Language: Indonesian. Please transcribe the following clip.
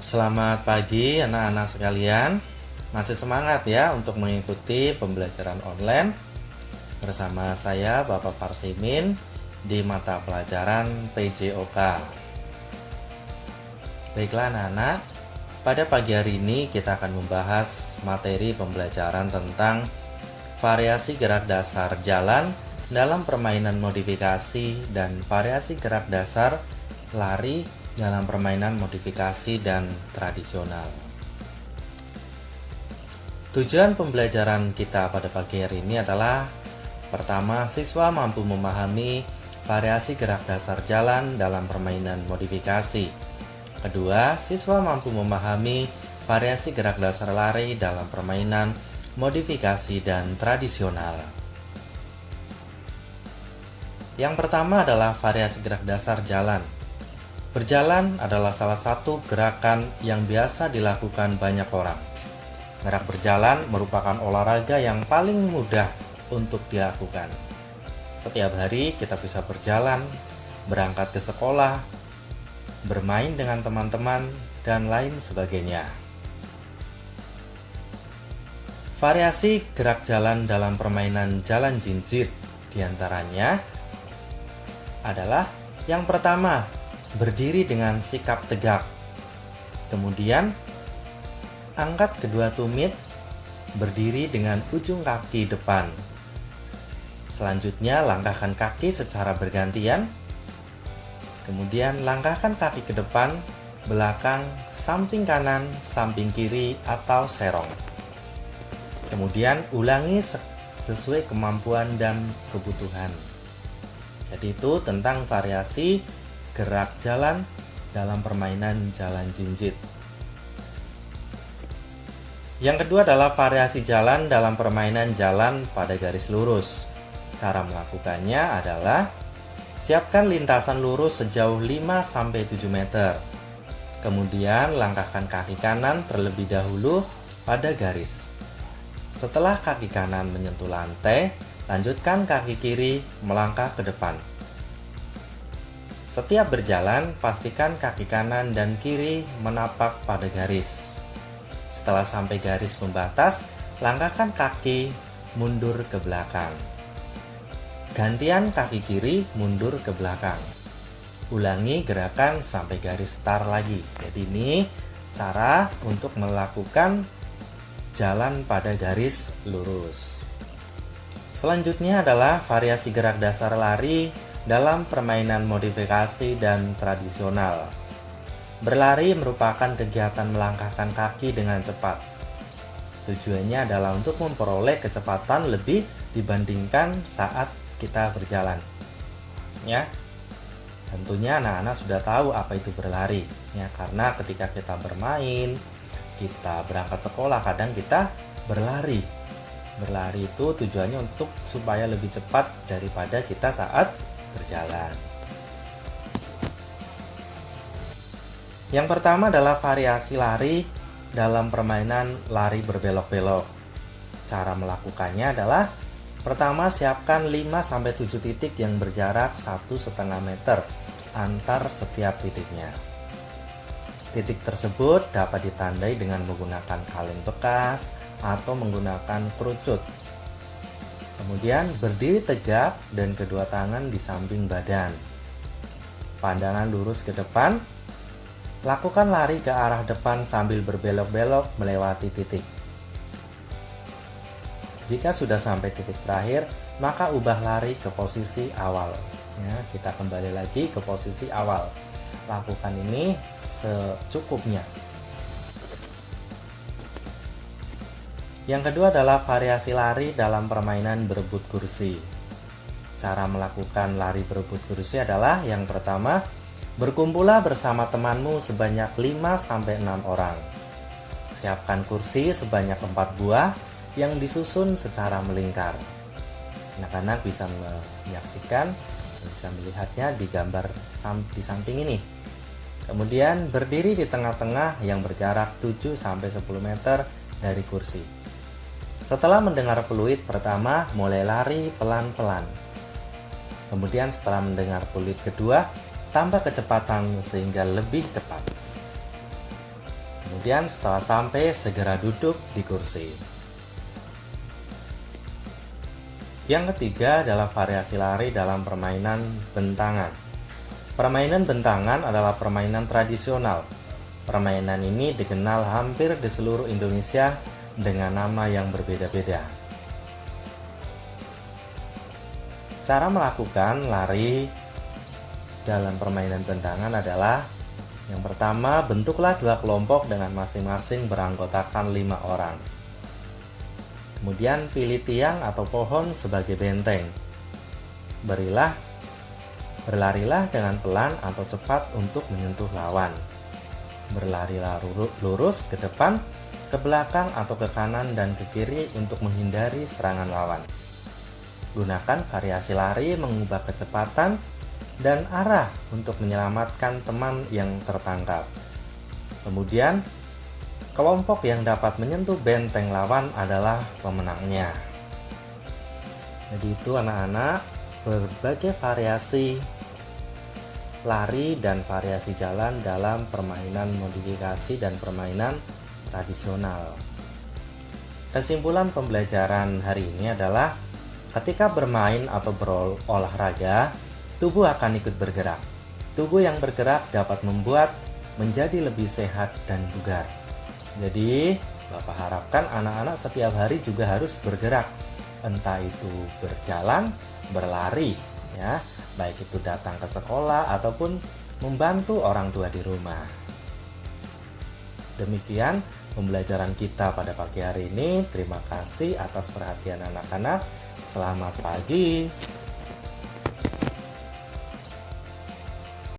Selamat pagi anak-anak sekalian. Masih semangat ya untuk mengikuti pembelajaran online bersama saya Bapak Parsimin di mata pelajaran PJOK. Baiklah anak-anak, pada pagi hari ini kita akan membahas materi pembelajaran tentang variasi gerak dasar jalan dalam permainan modifikasi dan variasi gerak dasar lari dalam permainan modifikasi dan tradisional. Tujuan pembelajaran kita pada pagi hari ini adalah: pertama, siswa mampu memahami variasi gerak dasar jalan dalam permainan modifikasi. Kedua, siswa mampu memahami variasi gerak dasar lari dalam permainan modifikasi dan tradisional. Yang pertama adalah variasi gerak dasar jalan. Berjalan adalah salah satu gerakan yang biasa dilakukan banyak orang. Gerak berjalan merupakan olahraga yang paling mudah untuk dilakukan. Setiap hari kita bisa berjalan, berangkat ke sekolah, bermain dengan teman-teman, dan lain sebagainya. Variasi gerak jalan dalam permainan jalan jinjit diantaranya adalah: yang pertama, berdiri dengan sikap tegak. Kemudian, angkat kedua tumit, berdiri dengan ujung kaki depan. Selanjutnya, langkahkan kaki secara bergantian. Kemudian, langkahkan kaki ke depan, belakang, samping kanan, samping kiri, atau serong. Kemudian, ulangi sesuai kemampuan dan kebutuhan. Jadi itu tentang variasi gerak jalan dalam permainan jalan jinjit. Yang kedua adalah variasi jalan dalam permainan jalan pada garis lurus. Cara melakukannya adalah: siapkan lintasan lurus sejauh 5-7 meter. Kemudian langkahkan kaki kanan terlebih dahulu pada garis. Setelah kaki kanan menyentuh lantai, lanjutkan kaki kiri melangkah ke depan. Setiap berjalan, pastikan kaki kanan dan kiri menapak pada garis. Setelah sampai garis pembatas, langkahkan kaki mundur ke belakang. Gantian kaki kiri mundur ke belakang. Ulangi gerakan sampai garis start lagi. Jadi ini cara untuk melakukan jalan pada garis lurus. Selanjutnya adalah variasi gerak dasar lari dalam permainan modifikasi dan tradisional. Berlari merupakan kegiatan melangkahkan kaki dengan cepat. Tujuannya adalah untuk memperoleh kecepatan lebih dibandingkan saat kita berjalan. Ya, tentunya anak-anak sudah tahu apa itu berlari. Ya, karena ketika kita bermain, kita berangkat sekolah, kadang kita berlari. Berlari itu tujuannya untuk supaya lebih cepat daripada kita saat berjalan. Yang pertama adalah variasi lari dalam permainan lari berbelok-belok. Cara melakukannya adalah: pertama, siapkan 5-7 titik yang berjarak 1,5 meter antar setiap titiknya. Titik tersebut dapat ditandai dengan menggunakan kaleng bekas atau menggunakan kerucut. Kemudian berdiri tegak dan kedua tangan di samping badan. Pandangan lurus ke depan. Lakukan lari ke arah depan sambil berbelok-belok melewati titik. Jika sudah sampai titik terakhir, maka ubah lari ke posisi awal. Ya, kita kembali lagi ke posisi awal. Lakukan ini secukupnya. Yang kedua adalah variasi lari dalam permainan berebut kursi. Cara melakukan lari berebut kursi adalah: yang pertama, berkumpullah bersama temanmu sebanyak 5-6 orang. Siapkan kursi sebanyak 4 buah yang disusun secara melingkar. Anak-anak bisa menyaksikan, bisa melihatnya di gambar di samping ini. Kemudian berdiri di tengah-tengah yang berjarak 7-10 meter dari kursi. Setelah mendengar peluit pertama, mulai lari pelan-pelan. Kemudian setelah mendengar peluit kedua, tambah kecepatan sehingga lebih cepat. Kemudian setelah sampai, segera duduk di kursi. Yang ketiga adalah variasi lari dalam permainan bentangan. Permainan bentangan adalah permainan tradisional. Permainan ini dikenal hampir di seluruh Indonesia dengan nama yang berbeda-beda. Cara melakukan lari dalam permainan bentangan adalah: yang pertama, bentuklah 2 kelompok dengan masing-masing beranggotakan 5 orang. Kemudian pilih tiang atau pohon sebagai benteng. Berlarilah dengan pelan atau cepat untuk menyentuh lawan. Berlarilah lurus ke depan, ke belakang atau ke kanan dan ke kiri untuk menghindari serangan lawan. Gunakan variasi lari mengubah kecepatan dan arah untuk menyelamatkan teman yang tertangkap. Kemudian, kelompok yang dapat menyentuh benteng lawan adalah pemenangnya. Jadi itu anak-anak, berbagai variasi lari dan variasi jalan dalam permainan modifikasi dan permainan tradisional. Kesimpulan pembelajaran hari ini adalah: ketika bermain atau berolahraga, tubuh akan ikut bergerak. Tubuh yang bergerak dapat membuat menjadi lebih sehat dan bugar. Jadi, Bapak harapkan anak-anak setiap hari juga harus bergerak. Entah itu berjalan, berlari, ya, baik itu datang ke sekolah ataupun membantu orang tua di rumah. Demikian pembelajaran kita pada pagi hari ini. Terima kasih atas perhatian anak-anak. Selamat pagi.